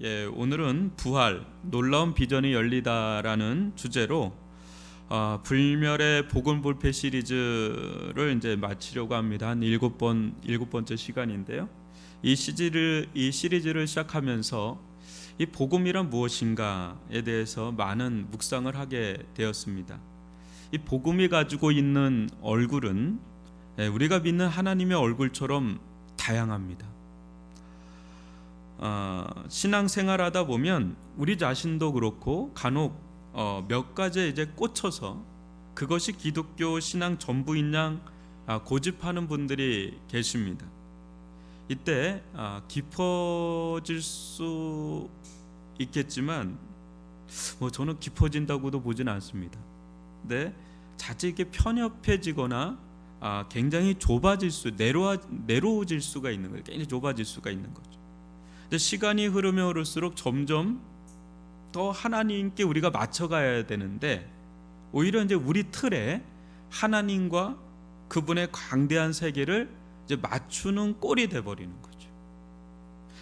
오늘은 부활, 놀라운 비전이 열리다라는 주제로 불멸의 복음 불패 시리즈를 이제 마치려고 합니다. 한 일곱 번째 시간인데요. 이 시리즈를 시작하면서 이 복음이란 무엇인가에 대해서 많은 묵상을 하게 되었습니다. 이 복음이 가지고 있는 얼굴은 우리가 믿는 하나님의 얼굴처럼 다양합니다. 신앙생활하다 보면 우리 자신도 그렇고 간혹 몇 가지에 이제 꽂혀서 그것이 기독교 신앙 전부인 양 고집하는 분들이 계십니다. 이때 깊어질 수 있겠지만 저는 깊어진다고도 보진 않습니다. 근데 자칫 이렇게 편협해지거나 굉장히 내려워질 수가 있는 거예요. 굉장히 좁아질 수가 있는 거죠. 근데 시간이 흐르면 흐를수록 점점 더 하나님께 우리가 맞춰가야 되는데 오히려 이제 우리 틀에 하나님과 그분의 광대한 세계를 이제 맞추는 꼴이 돼버리는 거죠.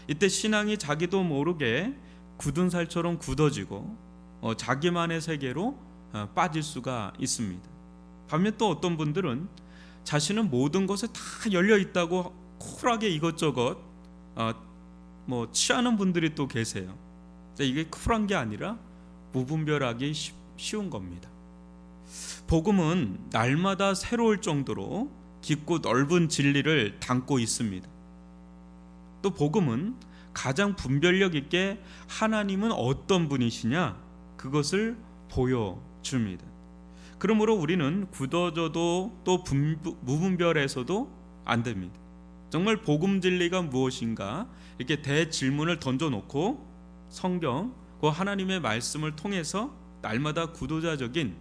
이때 신앙이 자기도 모르게 굳은 살처럼 굳어지고 자기만의 세계로 빠질 수가 있습니다. 반면 또 어떤 분들은 자신은 모든 것에 다 열려 있다고 쿨하게 이것저것 취하는 분들이 또 계세요. 이게 쿨한 게 아니라 무분별하기 쉬운 겁니다. 복음은 날마다 새로울 정도로 깊고 넓은 진리를 담고 있습니다. 또 복음은 가장 분별력 있게 하나님은 어떤 분이시냐 그것을 보여줍니다. 그러므로 우리는 굳어져도 또 무분별해서도 안 됩니다. 정말 복음 진리가 무엇인가 이렇게 대질문을 던져놓고 성경, 그 하나님의 말씀을 통해서 날마다 구도자적인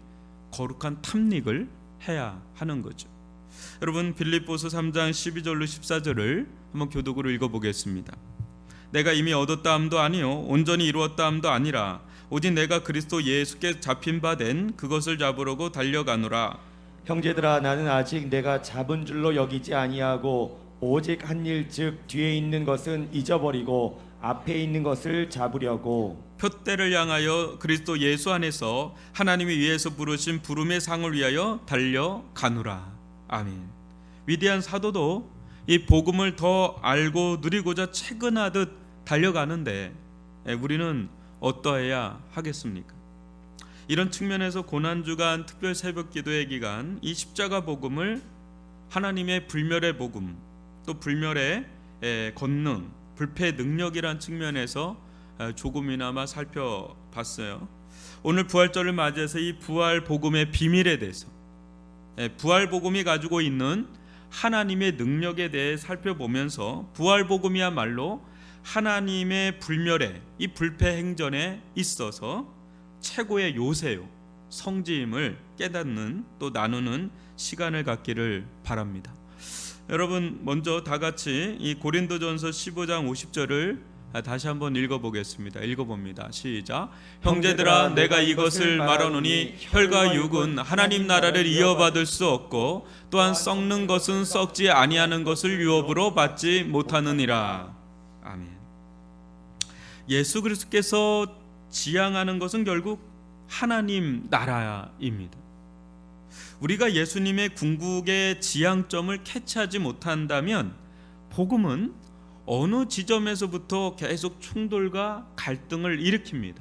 거룩한 탐닉을 해야 하는 거죠. 여러분 빌립보서 3장 12절로 14절을 한번 교독으로 읽어보겠습니다. 내가 이미 얻었다 함도 아니요 온전히 이루었다 함도 아니라 오직 내가 그리스도 예수께 잡힌 바 된 그것을 잡으려고 달려가노라. 형제들아 나는 아직 내가 잡은 줄로 여기지 아니하고 오직 한 일 즉 뒤에 있는 것은 잊어버리고 앞에 있는 것을 잡으려고 표대를 향하여 그리스도 예수 안에서 하나님이 위에서 부르신 부름의 상을 위하여 달려가노라. 아멘. 위대한 사도도 이 복음을 더 알고 누리고자 채근하듯 달려가는데 우리는 어떠해야 하겠습니까? 이런 측면에서 고난주간 특별 새벽 기도의 기간 이 십자가 복음을 하나님의 불멸의 복음 또 불멸의 권능 불패 능력이란 측면에서 조금이나마 살펴봤어요. 오늘 부활절을 맞이해서 이 부활 복음의 비밀에 대해서 부활 복음이 가지고 있는 하나님의 능력에 대해 살펴보면서 부활 복음이야말로 하나님의 불멸의 이 불패 행전에 있어서 최고의 요새요 성지임을 깨닫는 또 나누는 시간을 갖기를 바랍니다. 여러분 먼저 다 같이 이 고린도전서 15장 50절을 다시 한번 읽어보겠습니다. 읽어봅니다. 시작. 형제들아 내가 이것을 말하노니 혈과 육은 하나님 나라를 이어받을 수 없고 또한 썩는 것은 썩지 아니하는 것을 유업으로 받지 못하느니라. 아멘. 예수 그리스도께서 지향하는 것은 결국 하나님 나라입니다. 우리가 예수님의 궁극의 지향점을 캐치하지 못한다면 복음은 어느 지점에서부터 계속 충돌과 갈등을 일으킵니다.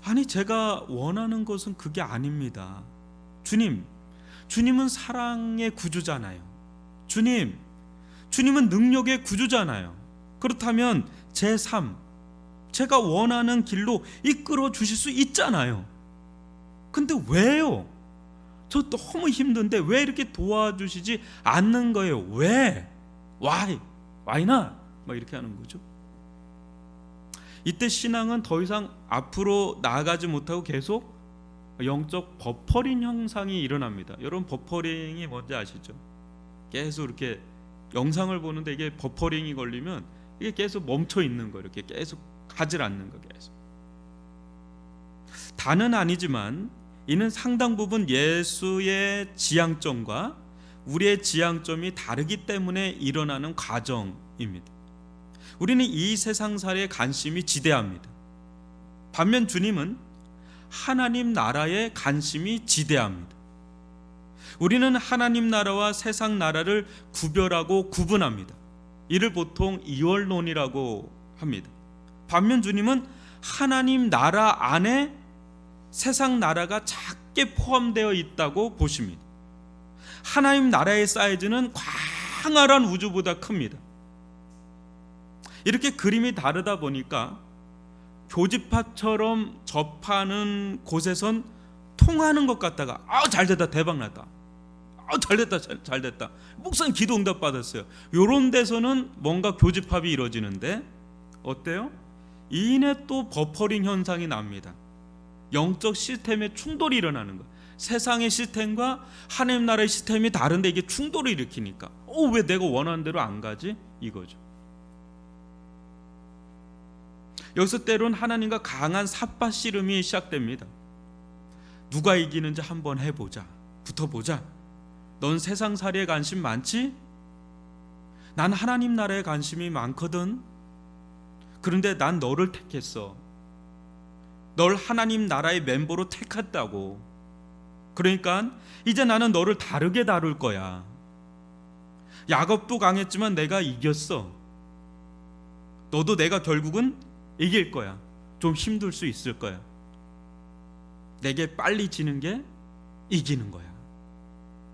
아니 제가 원하는 것은 그게 아닙니다. 주님은 사랑의 구주잖아요. 주님은 능력의 구주잖아요. 그렇다면 제 삶, 제가 원하는 길로 이끌어 주실 수 있잖아요. 근데 왜요? 저 너무 힘든데 왜 이렇게 도와주시지 않는 거예요? 왜? Why not? 이렇게 하는 거죠. 이때 신앙은 더 이상 앞으로 나아가지 못하고 계속 영적 버퍼링 현상이 일어납니다. 여러분 버퍼링이 뭔지 아시죠? 계속 이렇게 영상을 보는데 이게 버퍼링이 걸리면 이게 계속 멈춰 있는 거예요. 이렇게 계속 가지 않는 거 계속. 다는 아니지만 이는 상당 부분 예수의 지향점과 우리의 지향점이 다르기 때문에 일어나는 과정입니다. 우리는 이 세상살이의 관심이 지대합니다. 반면 주님은 하나님 나라의 관심이 지대합니다. 우리는 하나님 나라와 세상 나라를 구별하고 구분합니다. 이를 보통 이원론이라고 합니다. 반면 주님은 하나님 나라 안에 세상 나라가 작게 포함되어 있다고 보십니다. 하나님 나라의 사이즈는 광활한 우주보다 큽니다. 이렇게 그림이 다르다 보니까 교집합처럼 접하는 곳에선 통하는 것 같다가 잘됐다, 대박났다, 잘됐다, 잘됐다, 목사님 기도 응답 받았어요, 이런 데서는 뭔가 교집합이 이루어지는데 어때요? 이내 또 버퍼링 현상이 납니다. 영적 시스템의 충돌이 일어나는 거예요. 세상의 시스템과 하나님 나라의 시스템이 다른데 이게 충돌을 일으키니까 왜 내가 원하는 대로 안 가지? 이거죠. 여기서 때로는 하나님과 강한 삿바 씨름이 시작됩니다. 누가 이기는지 한번 해보자, 붙어보자. 넌 세상살이에 관심 많지? 난 하나님 나라에 관심이 많거든. 그런데 난 너를 택했어. 널 하나님 나라의 멤버로 택했다고. 그러니까 이제 나는 너를 다르게 다룰 거야. 야곱도 강했지만 내가 이겼어. 너도 내가 결국은 이길 거야. 좀 힘들 수 있을 거야. 내게 빨리 지는 게 이기는 거야.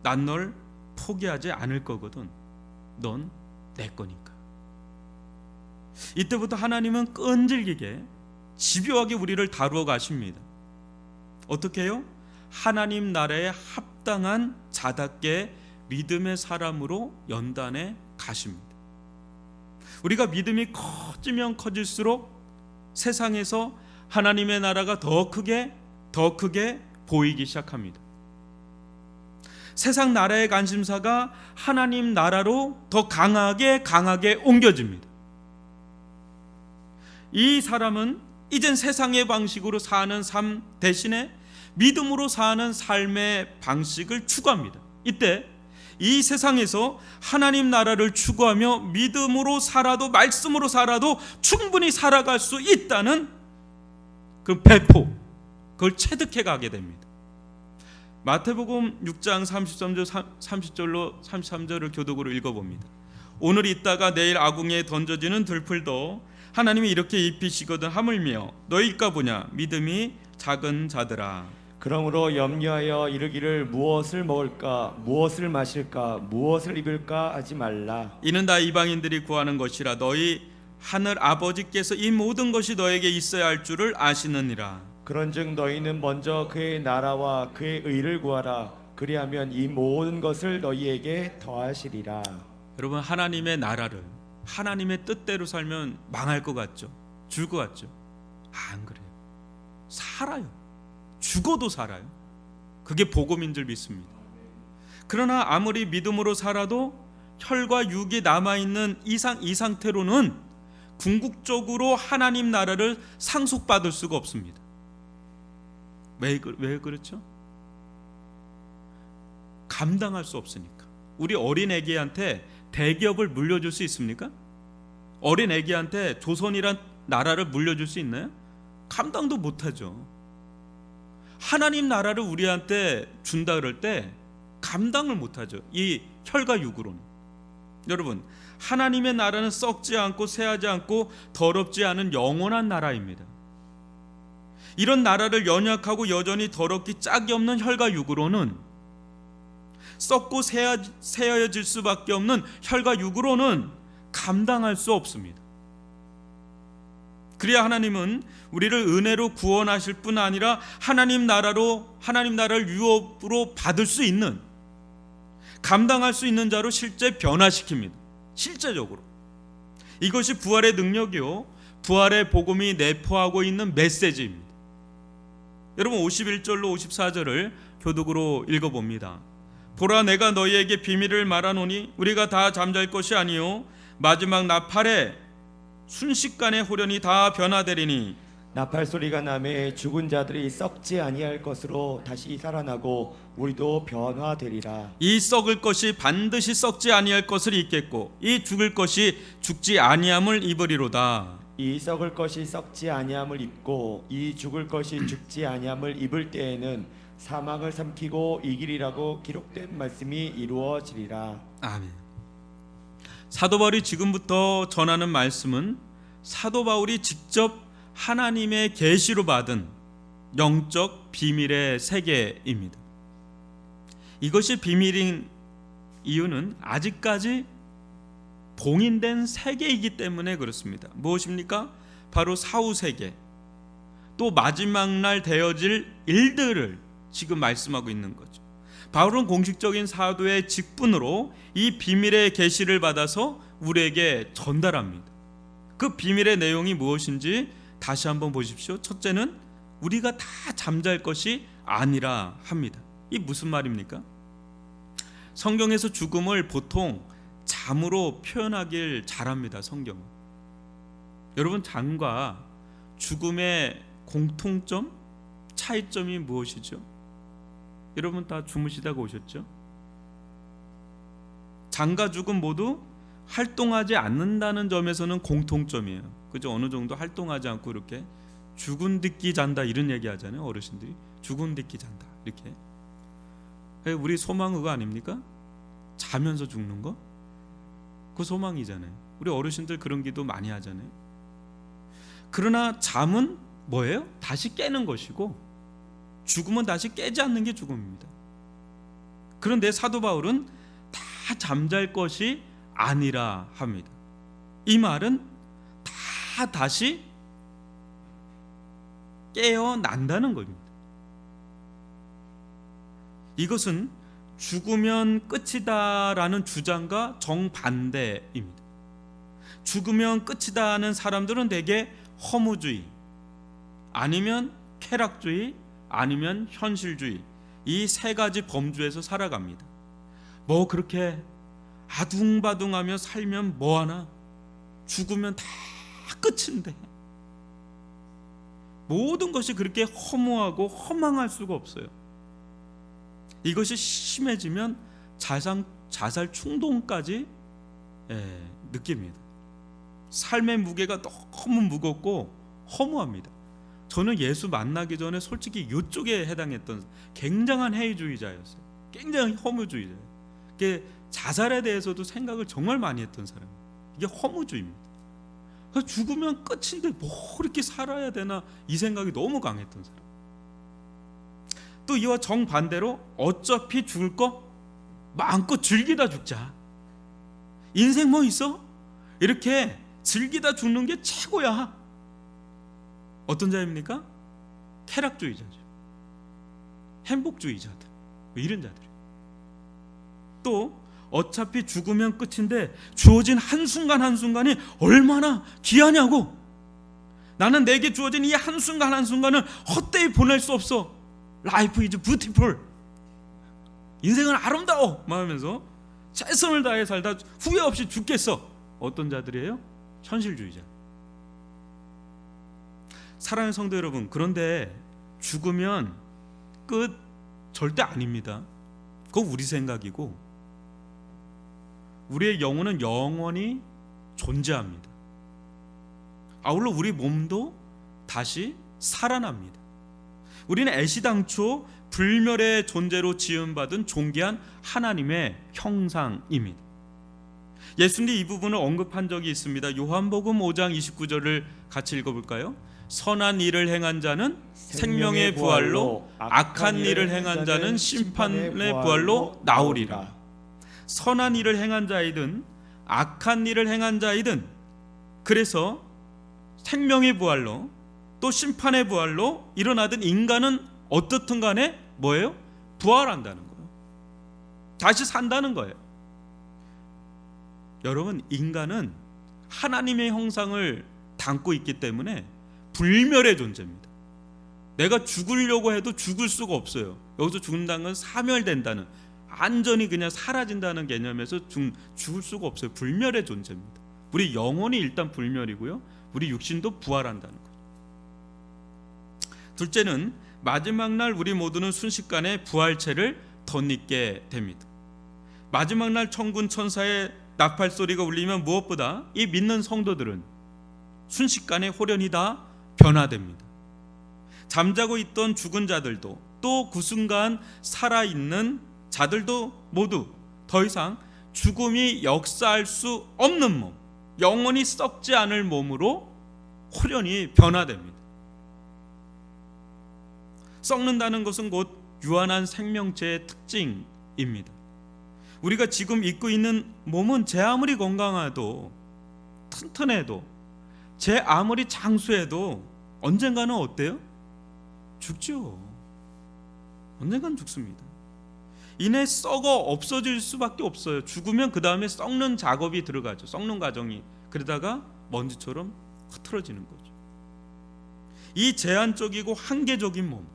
난 널 포기하지 않을 거거든. 넌 내 거니까. 이때부터 하나님은 끈질기게 집요하게 우리를 다루어 가십니다. 어떻게 해요? 하나님 나라에 합당한 자답게 믿음의 사람으로 연단해 가십니다. 우리가 믿음이 커지면 커질수록 세상에서 하나님의 나라가 더 크게 보이기 시작합니다. 세상 나라의 관심사가 하나님 나라로 더 강하게 옮겨집니다. 이 사람은 이젠 세상의 방식으로 사는 삶 대신에 믿음으로 사는 삶의 방식을 추구합니다. 이때 이 세상에서 하나님 나라를 추구하며 믿음으로 살아도 말씀으로 살아도 충분히 살아갈 수 있다는 그 배포, 그걸 체득해 가게 됩니다. 마태복음 6장 30절로 33절을 교독으로 읽어봅니다. 오늘 있다가 내일 아궁이에 던져지는 들풀도 하나님이 이렇게 입히시거든 하물며 너희일까 보냐 믿음이 작은 자들아. 그러므로 염려하여 이르기를 무엇을 먹을까 무엇을 마실까 무엇을 입을까 하지 말라. 이는 다 이방인들이 구하는 것이라 너희 하늘 아버지께서 이 모든 것이 너에게 있어야 할 줄을 아시느니라. 그런즉 너희는 먼저 그의 나라와 그의 의를 구하라. 그리하면 이 모든 것을 너희에게 더하시리라. 여러분, 하나님의 나라를 하나님의 뜻대로 살면 망할 것 같죠? 줄 것 같죠? 안 그래요. 살아요. 죽어도 살아요. 그게 복음인 줄 믿습니다. 그러나 아무리 믿음으로 살아도 혈과 육이 남아있는 이 상태로는 궁극적으로 하나님 나라를 상속받을 수가 없습니다. 왜 그렇죠? 감당할 수 없으니까. 우리 어린 애기한테 대기업을 물려줄 수 있습니까? 어린 애기한테 조선이란 나라를 물려줄 수 있나요? 감당도 못하죠. 하나님 나라를 우리한테 준다 그럴 때 감당을 못하죠. 이 혈과 육으로는. 여러분, 하나님의 나라는 썩지 않고 새하지 않고 더럽지 않은 영원한 나라입니다. 이런 나라를 연약하고 여전히 더럽기 짝이 없는 혈과 육으로는, 썩고 새하여질 수밖에 없는 혈과 육으로는 감당할 수 없습니다. 그래야 하나님은 우리를 은혜로 구원하실 뿐 아니라 하나님 나라를 유업으로 받을 수 있는, 감당할 수 있는 자로 실제 변화시킵니다. 실제적으로. 이것이 부활의 능력이요, 부활의 복음이 내포하고 있는 메시지입니다. 여러분, 51절로 54절을 교독으로 읽어봅니다. 보라, 내가 너희에게 비밀을 말하노니 우리가 다 잠잘 것이 아니요 마지막 나팔에 순식간에 호련히 다 변화되리니 나팔 소리가 나매 죽은 자들이 썩지 아니할 것으로 다시 살아나고 우리도 변화되리라. 이 썩을 것이 반드시 썩지 아니할 것을 입겠고 이 죽을 것이 죽지 아니함을 입으리로다. 이 썩을 것이 썩지 아니함을 입고 이 죽을 것이 죽지 아니함을 입을 때에는 사망을 삼키고 이기리라고 기록된 말씀이 이루어지리라. 아멘. 사도 바울이 지금부터 전하는 말씀은 사도 바울이 직접 하나님의 계시로 받은 영적 비밀의 세계입니다. 이것이 비밀인 이유는 아직까지 봉인된 세계이기 때문에 그렇습니다. 무엇입니까? 바로 사후 세계, 또 마지막 날 되어질 일들을 지금 말씀하고 있는 거죠. 바울은 공식적인 사도의 직분으로 이 비밀의 계시를 받아서 우리에게 전달합니다. 그 비밀의 내용이 무엇인지 다시 한번 보십시오. 첫째는 우리가 다 잠잘 것이 아니라 합니다. 이 무슨 말입니까? 성경에서 죽음을 보통 잠으로 표현하길 잘합니다. 성경은. 여러분, 잠과 죽음의 공통점, 차이점이 무엇이죠? 여러분 다 주무시다가 오셨죠? 잠과 죽음 모두 활동하지 않는다는 점에서는 공통점이에요. 그죠? 어느 정도 활동하지 않고 이렇게 죽은 듯기 잔다 이런 얘기 하잖아요. 어르신들이 죽은 듯기 잔다 이렇게. 우리 소망 그거 아닙니까? 자면서 죽는 거? 그 소망이잖아요. 우리 어르신들 그런 기도 많이 하잖아요. 그러나 잠은 뭐예요? 다시 깨는 것이고 죽음은 다시 깨지 않는 게 죽음입니다. 그런데 사도 바울은 다 잠잘 것이 아니라 합니다. 이 말은 다 다시 깨어난다는 겁니다. 이것은 죽으면 끝이다라는 주장과 정반대입니다. 죽으면 끝이다 하는 사람들은 대개 허무주의, 아니면 쾌락주의, 아니면 현실주의, 이 세 가지 범주에서 살아갑니다. 뭐 그렇게 아둥바둥하며 살면 뭐하나? 죽으면 다 끝인데. 모든 것이 그렇게 허무하고 허망할 수가 없어요. 이것이 심해지면 자살 충동까지 느낍니다. 삶의 무게가 너무 무겁고 허무합니다. 저는 예수 만나기 전에 솔직히 이쪽에 해당했던 굉장한 해이주의자였어요. 굉장히 허무주의자예요. 자살에 대해서도 생각을 정말 많이 했던 사람이에요. 이게 허무주의입니다. 죽으면 끝인데 뭐 이렇게 살아야 되나 이 생각이 너무 강했던 사람. 또 이와 정반대로 어차피 죽을 거 마음껏 즐기다 죽자. 인생 뭐 있어? 이렇게 즐기다 죽는 게 최고야. 어떤 자입니까? 쾌락주의자죠. 행복주의자들, 이런 자들. 또 어차피 죽으면 끝인데 주어진 한순간 한순간이 얼마나 귀하냐고. 나는 내게 주어진 이 한순간 한순간을 헛되이 보낼 수 없어. Life is beautiful. 인생은 아름다워 하면서 최선을 다해 살다 후회 없이 죽겠어. 어떤 자들이에요? 현실주의자. 사랑하는 성도 여러분, 그런데 죽으면 끝 절대 아닙니다. 그건 우리 생각이고, 우리의 영혼은 영원히 존재합니다. 아울러 우리 몸도 다시 살아납니다. 우리는 애시당초 불멸의 존재로 지음받은 존귀한 하나님의 형상입니다. 예수님이 이 부분을 언급한 적이 있습니다. 요한복음 5장 29절을 같이 읽어볼까요? 선한 일을 행한 자는 생명의 부활로, 악한 일을 행한 자는 심판의 부활로 나오리라. 선한 일을 행한 자이든 악한 일을 행한 자이든, 그래서 생명의 부활로 또 심판의 부활로 일어나든 인간은 어떻든 간에 뭐예요? 부활한다는 거예요. 다시 산다는 거예요. 여러분, 인간은 하나님의 형상을 담고 있기 때문에 불멸의 존재입니다. 내가 죽으려고 해도 죽을 수가 없어요. 여기서 죽는다는 건 사멸된다는, 완전히 그냥 사라진다는 개념에서 죽을 수가 없어요. 불멸의 존재입니다. 우리 영혼이 일단 불멸이고요, 우리 육신도 부활한다는 거예요. 둘째는 마지막 날 우리 모두는 순식간에 부활체를 덧입게 됩니다. 마지막 날 천군 천사의 나팔 소리가 울리면 무엇보다 이 믿는 성도들은 순식간에 홀연히 다 변화됩니다. 잠자고 있던 죽은 자들도 또 그 순간 살아있는 자들도 모두 더 이상 죽음이 역사할 수 없는 몸, 영원히 썩지 않을 몸으로 홀연히 변화됩니다. 썩는다는 것은 곧 유한한 생명체의 특징입니다. 우리가 지금 입고 있는 몸은 제 아무리 건강해도, 튼튼해도, 제 아무리 장수해도 언젠가는 어때요? 죽죠. 언젠가는 죽습니다. 이내 썩어 없어질 수밖에 없어요. 죽으면 그 다음에 썩는 작업이 들어가죠. 썩는 과정이. 그러다가 먼지처럼 흐트러지는 거죠. 이 제한적이고 한계적인 몸,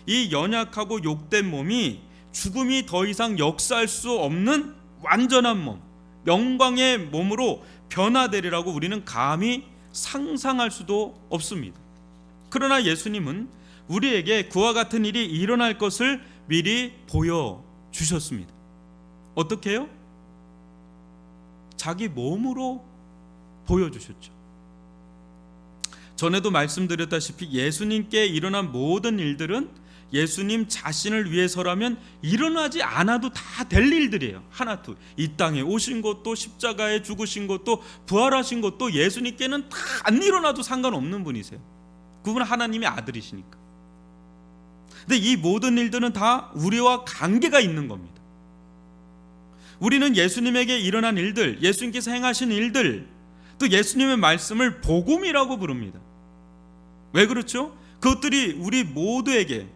이 연약하고 욕된 몸이 죽음이 더 이상 역사할 수 없는 완전한 몸, 영광의 몸으로 변화되리라고 우리는 감히 상상할 수도 없습니다. 그러나 예수님은 우리에게 그와 같은 일이 일어날 것을 미리 보여주셨습니다. 어떻게 해요? 자기 몸으로 보여주셨죠. 전에도 말씀드렸다시피 예수님께 일어난 모든 일들은 예수님 자신을 위해서라면 일어나지 않아도 다 될 일들이에요. 하나둘. 이 땅에 오신 것도, 십자가에 죽으신 것도, 부활하신 것도 예수님께는 다 안 일어나도 상관없는 분이세요. 그분은 하나님의 아들이시니까. 근데 이 모든 일들은 다 우리와 관계가 있는 겁니다. 우리는 예수님에게 일어난 일들, 예수님께서 행하신 일들, 또 예수님의 말씀을 복음이라고 부릅니다. 왜 그렇죠? 그것들이 우리 모두에게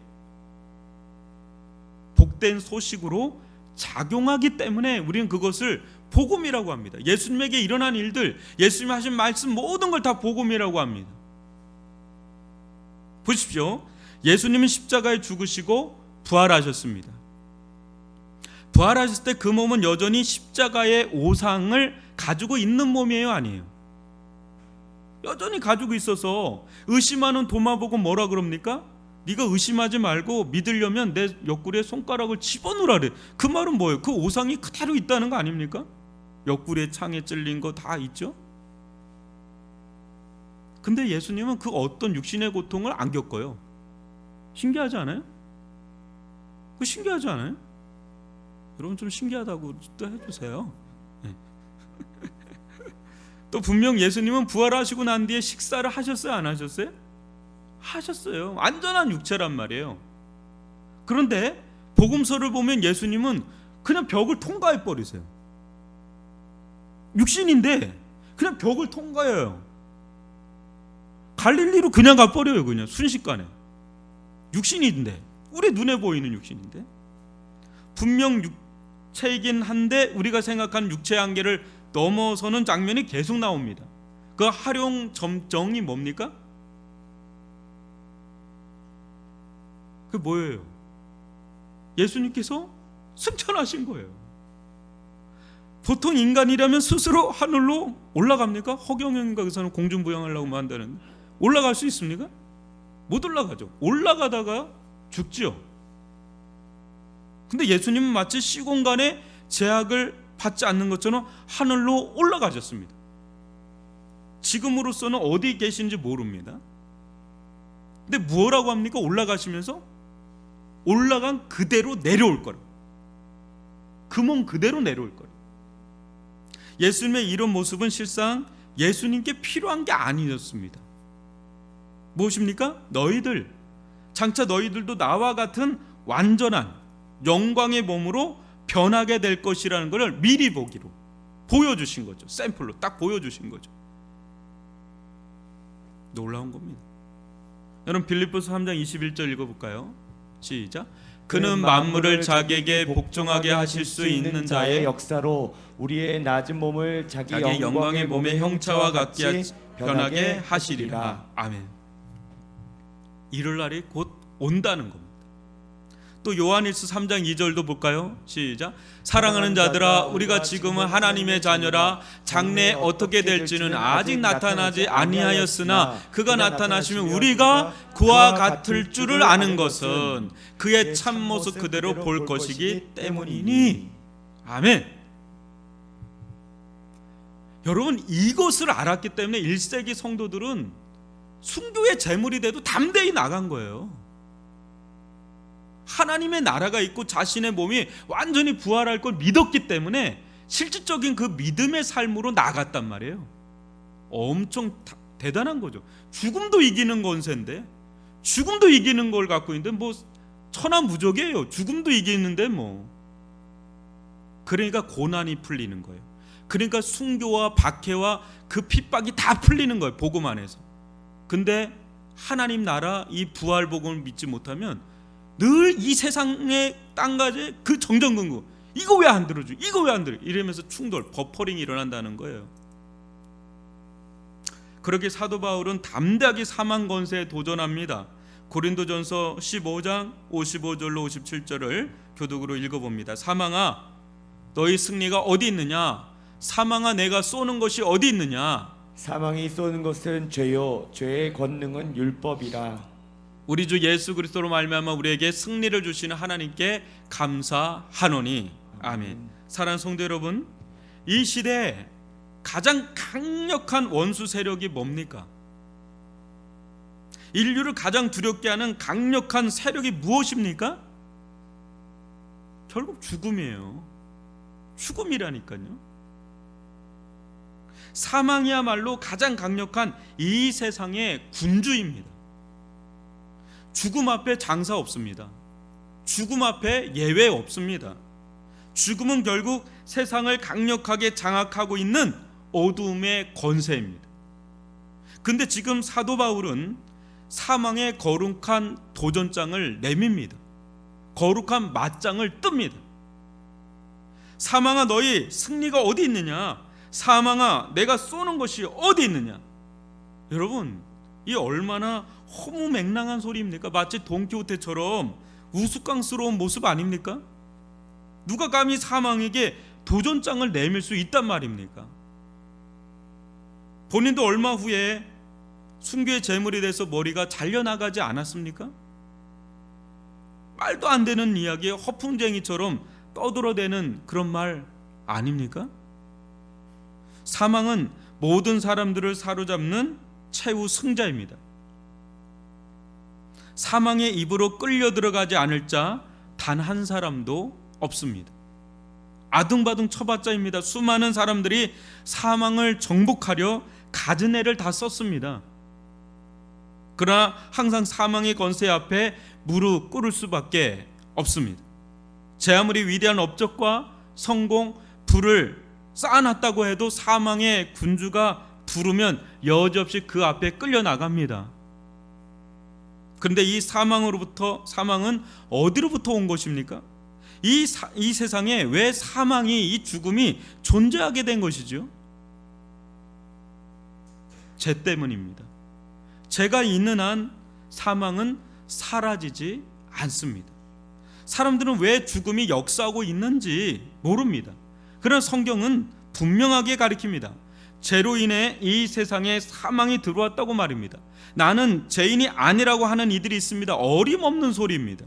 복된 소식으로 작용하기 때문에 우리는 그것을 복음이라고 합니다. 예수님에게 일어난 일들, 예수님이 하신 말씀 모든 걸 다 복음이라고 합니다. 보십시오. 예수님은 십자가에 죽으시고 부활하셨습니다. 부활하셨을 때 그 몸은 여전히 십자가의 오상을 가지고 있는 몸이에요, 아니에요? 여전히 가지고 있어서 의심하는 도마 보고 뭐라 그럽니까? 네가 의심하지 말고 믿으려면 내 옆구리에 손가락을 집어넣으라 그래. 그 말은 뭐예요? 그 오상이 그대로 있다는 거 아닙니까? 옆구리에 창에 찔린 거 다 있죠? 근데 예수님은 그 어떤 육신의 고통을 안 겪어요. 신기하지 않아요? 그 신기하지 않아요? 여러분 좀 신기하다고 또 해주세요. 네. 또 분명 예수님은 부활하시고 난 뒤에 식사를 하셨어요, 안 하셨어요? 하셨어요. 완전한 육체란 말이에요. 그런데 복음서를 보면 예수님은 그냥 벽을 통과해 버리세요. 육신인데 그냥 벽을 통과해요. 갈릴리로 그냥 가버려요. 그냥 순식간에. 육신인데, 우리 눈에 보이는 육신인데, 분명 육체이긴 한데 우리가 생각하는 육체의 한계를 넘어서는 장면이 계속 나옵니다. 그 활용 점정이 뭡니까? 그게 뭐예요? 예수님께서 승천하신 거예요. 보통 인간이라면 스스로 하늘로 올라갑니까? 허경영가에서는 공중부양하려고 한다는데 올라갈 수 있습니까? 못 올라가죠. 올라가다가 죽죠. 근데 예수님은 마치 시공간에 제약을 받지 않는 것처럼 하늘로 올라가셨습니다. 지금으로서는 어디 계신지 모릅니다. 근데 뭐라고 합니까? 올라가시면서 올라간 그대로 내려올 거라. 그 몸 그대로 내려올 거라. 예수님의 이런 모습은 실상 예수님께 필요한 게 아니었습니다. 무엇입니까? 너희들, 장차 너희들도 나와 같은 완전한 영광의 몸으로 변하게 될 것이라는 것을 미리 보기로 보여주신 거죠. 샘플로 딱 보여주신 거죠. 놀라운 겁니다. 여러분 빌립보서 3장 21절 읽어볼까요? 시작. 그는 만물을 자기에게 복종하게 하실 수 있는 자의 역사로 우리의 낮은 몸을 자기 영광의 몸의 형체와 같게 변하게 하시리라. 아멘. 이럴 날이 곧 온다는 겁니다. 또 요한일서 3장 2절도 볼까요? 시작. 사랑하는 자들아, 우리가 지금은 하나님의 자녀라. 장래에 어떻게 될지는 아직 나타나지 아니하였으나 그가 나타나시면 우리가 그와 같을 줄을 아는 것은 그의 참모습 그대로 볼 것이기 때문이니. 아멘. 여러분, 이것을 알았기 때문에 1세기 성도들은 순교의 제물이 돼도 담대히 나간 거예요. 하나님의 나라가 있고 자신의 몸이 완전히 부활할 걸 믿었기 때문에 실질적인 그 믿음의 삶으로 나갔단 말이에요. 엄청 대단한 거죠. 죽음도 이기는 권세인데, 죽음도 이기는 걸 갖고 있는데 뭐 천하무적이에요. 죽음도 이기는데 뭐. 그러니까 고난이 풀리는 거예요. 그러니까 순교와 박해와 그 핍박이 다 풀리는 거예요. 복음 안에서. 근데 하나님 나라 이 부활 복음을 믿지 못하면 늘 이 세상의 땅가지 그 정정근구, 이거 왜 안 들어줘? 이거 왜 안 들어? 이러면서 충돌, 버퍼링이 일어난다는 거예요. 그렇게 사도 바울은 담대하게 사망 권세에 도전합니다. 고린도전서 15장 55절로 57절을 교독으로 읽어봅니다. 사망아, 너희 승리가 어디 있느냐? 사망아, 내가 쏘는 것이 어디 있느냐? 사망이 쏘는 것은 죄요, 죄의 권능은 율법이라. 우리 주 예수 그리스도로 말미암아 우리에게 승리를 주시는 하나님께 감사하노니. 아멘. 사랑하는 성도 여러분, 이 시대에 가장 강력한 원수 세력이 뭡니까? 인류를 가장 두렵게 하는 강력한 세력이 무엇입니까? 결국 죽음이에요. 죽음이라니까요. 사망이야말로 가장 강력한 이 세상의 군주입니다. 죽음 앞에 장사 없습니다. 죽음 앞에 예외 없습니다. 죽음은 결국 세상을 강력하게 장악하고 있는 어두움의 권세입니다. 근데 지금 사도 바울은 사망의 거룩한 도전장을 내밉니다. 거룩한 맞짱을 뜹니다. 사망아, 너희 승리가 어디 있느냐? 사망아, 내가 쏘는 것이 어디 있느냐? 여러분, 이 얼마나 허무맹랑한 소리입니까? 마치 돈키호테처럼 우스꽝스러운 모습 아닙니까? 누가 감히 사망에게 도전장을 내밀 수 있단 말입니까? 본인도 얼마 후에 순교의 제물이 돼서 머리가 잘려나가지 않았습니까? 말도 안 되는 이야기에 허풍쟁이처럼 떠들어대는 그런 말 아닙니까? 사망은 모든 사람들을 사로잡는 최후 승자입니다. 사망의 입으로 끌려 들어가지 않을 자 단 한 사람도 없습니다. 아등바등 쳐봤자입니다. 수많은 사람들이 사망을 정복하려 갖은 애를 다 썼습니다. 그러나 항상 사망의 권세 앞에 무릎 꿇을 수밖에 없습니다. 제 아무리 위대한 업적과 성공, 부를 쌓아놨다고 해도 사망의 군주가 부르면 여지없이 그 앞에 끌려 나갑니다. 그런데 이 사망은 어디로부터 온 것입니까? 이 세상에 왜 사망이, 이 죽음이 존재하게 된 것이죠? 죄 때문입니다. 죄가 있는 한 사망은 사라지지 않습니다. 사람들은 왜 죽음이 역사하고 있는지 모릅니다. 그러나 성경은 분명하게 가리킵니다. 죄로 인해 이 세상에 사망이 들어왔다고 말입니다. 나는 죄인이 아니라고 하는 이들이 있습니다. 어림없는 소리입니다.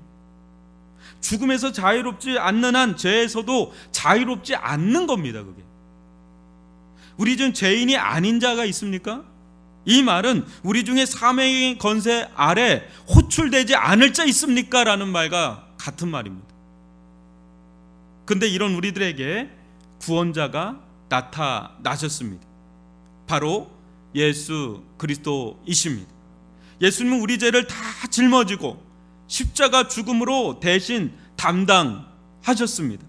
죽음에서 자유롭지 않는 한 죄에서도 자유롭지 않는 겁니다. 그게. 우리 중 죄인이 아닌 자가 있습니까? 이 말은 우리 중에 사망의 권세 아래 호출되지 않을 자 있습니까? 라는 말과 같은 말입니다. 근데 이런 우리들에게 구원자가 나타나셨습니다. 바로 예수 그리스도이십니다. 예수님은 우리 죄를 다 짊어지고 십자가 죽음으로 대신 담당하셨습니다.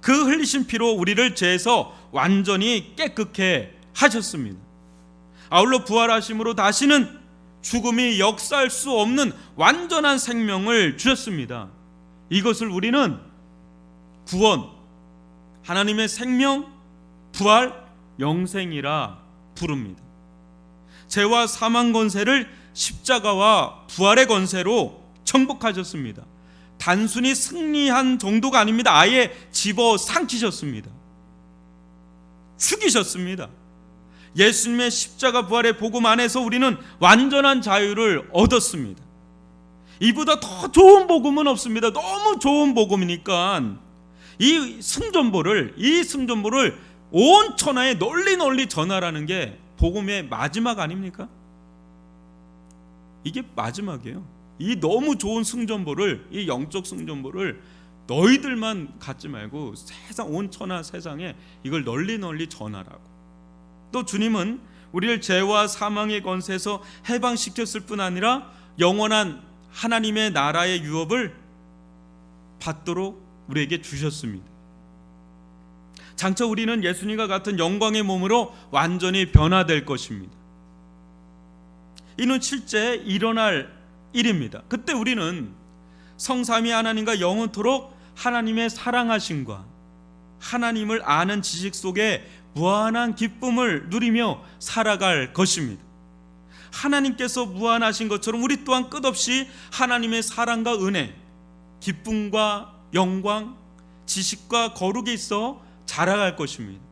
그 흘리신 피로 우리를 죄에서 완전히 깨끗게 하셨습니다. 아울러 부활하심으로 다시는 죽음이 역사할 수 없는 완전한 생명을 주셨습니다. 이것을 우리는 구원, 하나님의 생명, 부활, 영생이라 부릅니다. 죄와 사망 권세를 십자가와 부활의 권세로 정복하셨습니다. 단순히 승리한 정도가 아닙니다. 아예 집어 삼키셨습니다. 죽이셨습니다. 예수님의 십자가 부활의 복음 안에서 우리는 완전한 자유를 얻었습니다. 이보다 더 좋은 복음은 없습니다. 너무 좋은 복음이니까 이 승전보를 온 천하에 널리 전하라는 게 복음의 마지막 아닙니까? 이게 마지막이에요. 이 너무 좋은 승전보를, 이 영적 승전보를 너희들만 갖지 말고 온 천하 세상에 이걸 널리 전하라고. 또 주님은 우리를 죄와 사망의 권세에서 해방시켰을 뿐 아니라 영원한 하나님의 나라의 유업을 받도록 우리에게 주셨습니다. 장차 우리는 예수님과 같은 영광의 몸으로 완전히 변화될 것입니다. 이는 실제 일어날 일입니다. 그때 우리는 성삼위 하나님과 영원토록 하나님의 사랑하심과 하나님을 아는 지식 속에 무한한 기쁨을 누리며 살아갈 것입니다. 하나님께서 무한하신 것처럼 우리 또한 끝없이 하나님의 사랑과 은혜, 기쁨과 영광, 지식과 거룩에 있어 자라갈 것입니다.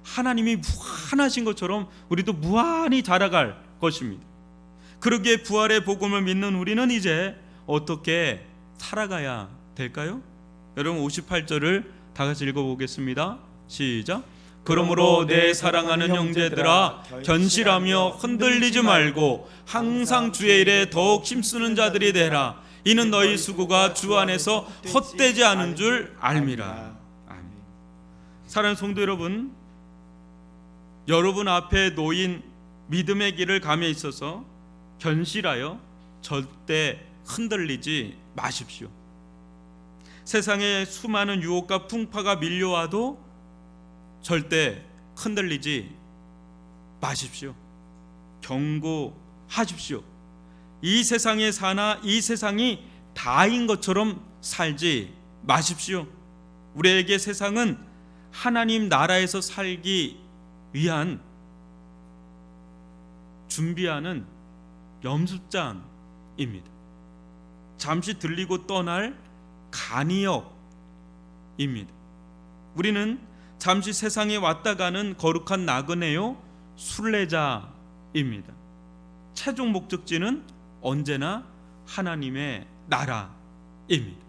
하나님이 무한하신 것처럼 우리도 무한히 자라갈 것입니다. 그러기에 부활의 복음을 믿는 우리는 이제 어떻게 살아가야 될까요? 여러분 58절을 다 같이 읽어보겠습니다. 시작. 그러므로 내 사랑하는 형제들아 견실하며 흔들리지 말고 항상 주의 일에 더욱 힘쓰는 자들이 되라. 이는 너희 수고가 주 안에서 헛되지 않은 줄 알미라. 아멘. 사랑하는 성도 여러분, 여러분 앞에 놓인 믿음의 길을 감에 있어서 견실하여 절대 흔들리지 마십시오. 세상에 수많은 유혹과 풍파가 밀려와도 절대 흔들리지 마십시오. 경고하십시오. 이 세상에 사나 이 세상이 다인 것처럼 살지 마십시오. 우리에게 세상은 하나님 나라에서 살기 위한 준비하는 연습장입니다. 잠시 들리고 떠날 간이역입니다. 우리는 잠시 세상에 왔다 가는 거룩한 나그네요 순례자입니다. 최종 목적지는 언제나 하나님의 나라입니다.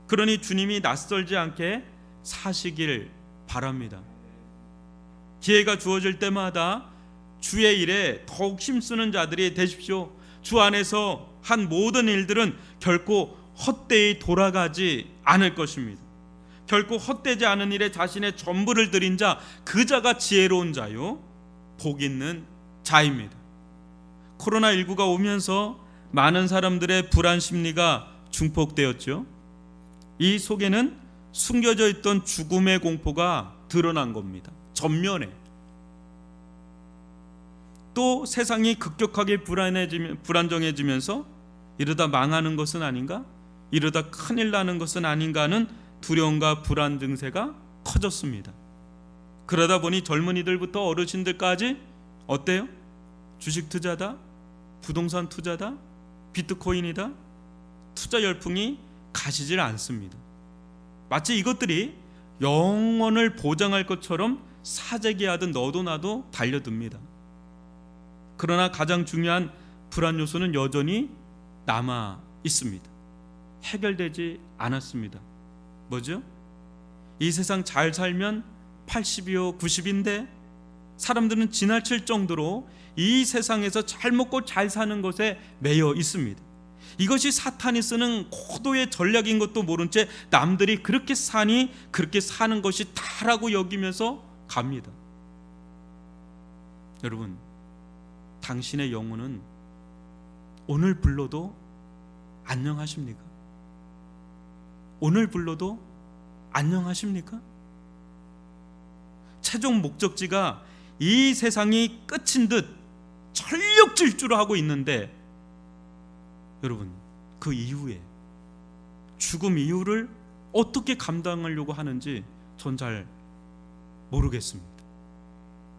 그러니 주님이 낯설지 않게 사시길 바랍니다. 기회가 주어질 때마다 주의 일에 더욱 힘쓰는 자들이 되십시오. 주 안에서 한 모든 일들은 결코 헛되이 돌아가지 않을 것입니다. 결코 헛되지 않은 일에 자신의 전부를 드린 자, 그 자가 지혜로운 자요 복 있는 자입니다. 코로나19가 오면서 많은 사람들의 불안 심리가 증폭되었죠. 이 속에는 숨겨져 있던 죽음의 공포가 드러난 겁니다. 전면에. 또 세상이 급격하게 불안정해지면서 이러다 망하는 것은 아닌가? 이러다 큰일 나는 것은 아닌가 하는 두려움과 불안 증세가 커졌습니다. 그러다 보니 젊은이들부터 어르신들까지 어때요? 주식 투자다, 부동산 투자다, 비트코인이다, 투자 열풍이 가시질 않습니다. 마치 이것들이 영원을 보장할 것처럼 사재기하듯 너도 나도 달려듭니다. 그러나 가장 중요한 불안 요소는 여전히 남아 있습니다. 해결되지 않았습니다. 뭐죠? 이 세상 잘 살면 80이요 90인데 사람들은 지나칠 정도로 이 세상에서 잘 먹고 잘 사는 것에 매여 있습니다. 이것이 사탄이 쓰는 고도의 전략인 것도 모른 채 남들이 그렇게 사니 그렇게 사는 것이 다라고 여기면서 갑니다. 여러분, 당신의 영혼은 오늘 불러도 안녕하십니까? 오늘 불러도 안녕하십니까? 최종 목적지가 이 세상이 끝인 듯 전력 질주를 하고 있는데 여러분, 그 이후에 죽음 이후를 어떻게 감당하려고 하는지 전 잘 모르겠습니다.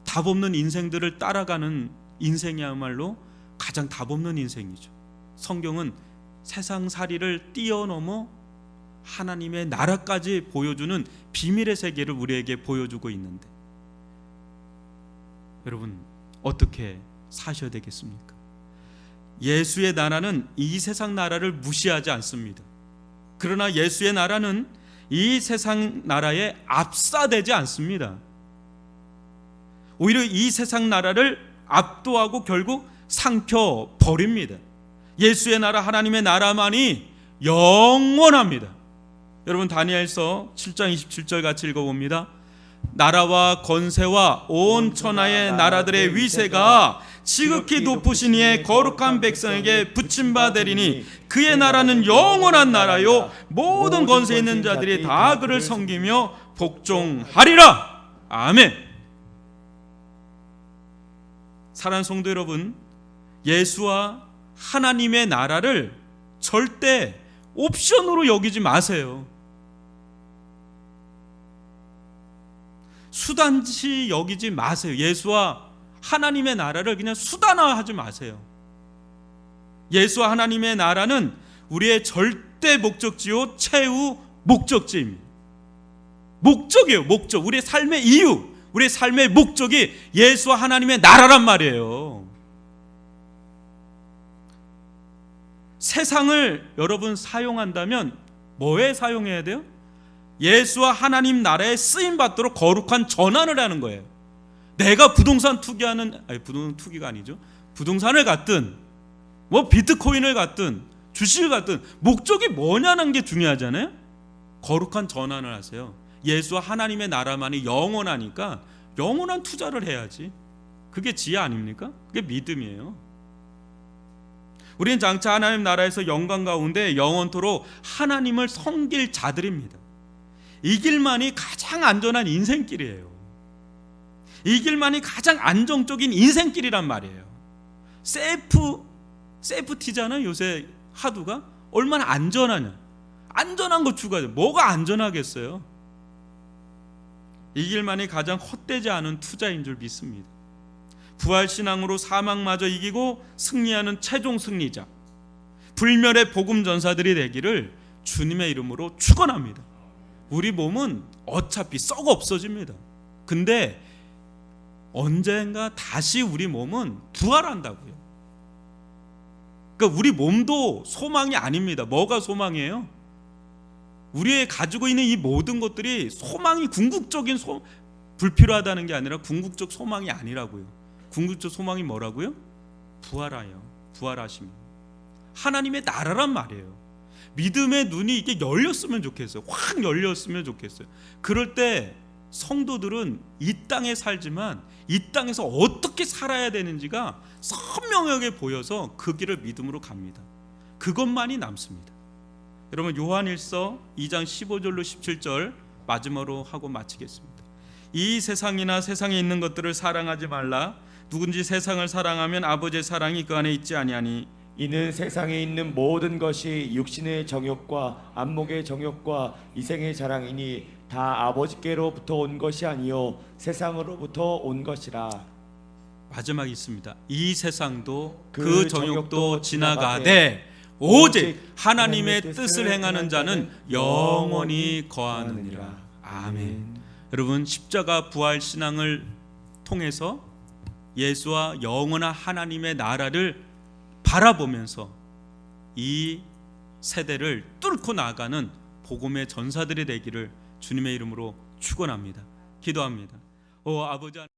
답 없는 인생들을 따라가는 인생이야말로 가장 답 없는 인생이죠. 성경은 세상살이를 뛰어넘어 하나님의 나라까지 보여주는 비밀의 세계를 우리에게 보여주고 있는데, 여러분 어떻게 사셔야 되겠습니까? 예수의 나라는 이 세상 나라를 무시하지 않습니다. 그러나 예수의 나라는 이 세상 나라에 압사되지 않습니다. 오히려 이 세상 나라를 압도하고 결국 상표 버립니다. 예수의 나라, 하나님의 나라만이 영원합니다. 여러분 다니엘서 7장 27절 같이 읽어봅니다. 나라와 권세와 온 천하의 나라들의 위세가 지극히 높으신 이의 거룩한 백성에게 붙임받으리니 그의 나라는 영원한 나라요 모든 권세 있는 자들이 다 그를 섬기며 복종하리라. 아멘. 사랑하는 성도 여러분, 예수와 하나님의 나라를 절대 옵션으로 여기지 마세요. 수단치 여기지 마세요. 예수와 하나님의 나라를 그냥 수단화하지 마세요. 예수와 하나님의 나라는 우리의 절대 목적지요 최후 목적지입니다. 목적이에요. 목적. 우리의 삶의 이유, 우리의 삶의 목적이 예수와 하나님의 나라란 말이에요. 세상을 여러분 사용한다면 뭐에 사용해야 돼요? 예수와 하나님 나라에 쓰임받도록 거룩한 전환을 하는 거예요. 내가 부동산 투기하는, 부동산 투기가 아니죠. 부동산을 갖든 뭐 비트코인을 갖든 주식을 갖든 목적이 뭐냐는 게 중요하잖아요. 거룩한 전환을 하세요. 예수와 하나님의 나라만이 영원하니까 영원한 투자를 해야지. 그게 지혜 아닙니까? 그게 믿음이에요. 우리는 장차 하나님 나라에서 영광 가운데 영원토록 하나님을 섬길 자들입니다. 이 길만이 가장 안전한 인생길이에요. 이 길만이 가장 안정적인 인생길이란 말이에요. 세이프티잖아요. 요새 하두가 얼마나 안전하냐. 안전한 거 추가해요. 뭐가 안전하겠어요? 이 길만이 가장 헛되지 않은 투자인 줄 믿습니다. 부활신앙으로 사망마저 이기고 승리하는 최종 승리자, 불멸의 복음 전사들이 되기를 주님의 이름으로 축원합니다. 우리 몸은 어차피 썩어 없어집니다. 근데 언젠가 다시 우리 몸은 부활한다고요. 그러니까 우리 몸도 소망이 아닙니다. 뭐가 소망이에요? 우리의 가지고 있는 이 모든 것들이 소망이 궁극적인 불필요하다는 게 아니라 궁극적 소망이 아니라고요. 궁극적 소망이 뭐라고요? 부활하심. 하나님의 나라란 말이에요. 믿음의 눈이 이게 열렸으면 좋겠어요. 확 열렸으면 좋겠어요. 그럴 때 성도들은 이 땅에 살지만 이 땅에서 어떻게 살아야 되는지가 선명하게 보여서 그 길을 믿음으로 갑니다. 그것만이 남습니다. 여러분 요한일서 2장 15절로 17절 마지막으로 하고 마치겠습니다. 이 세상이나 세상에 있는 것들을 사랑하지 말라. 누군지 세상을 사랑하면 아버지의 사랑이 그 안에 있지 아니하니 이는 세상에 있는 모든 것이 육신의 정욕과 안목의 정욕과 이생의 자랑이니 다 아버지께로부터 온 것이 아니요 세상으로부터 온 것이라. 마지막에 있습니다. 이 세상도 그 그 정욕도 지나가되 오직 하나님의 뜻을 행하는 자는 영원히 거하느니라. 아멘. 여러분 십자가 부활 신앙을 통해서 예수와 영원한 하나님의 나라를 바라보면서 이 세대를 뚫고 나가는 복음의 전사들이 되기를 주님의 이름으로 축원합니다. 기도합니다. 오 아버지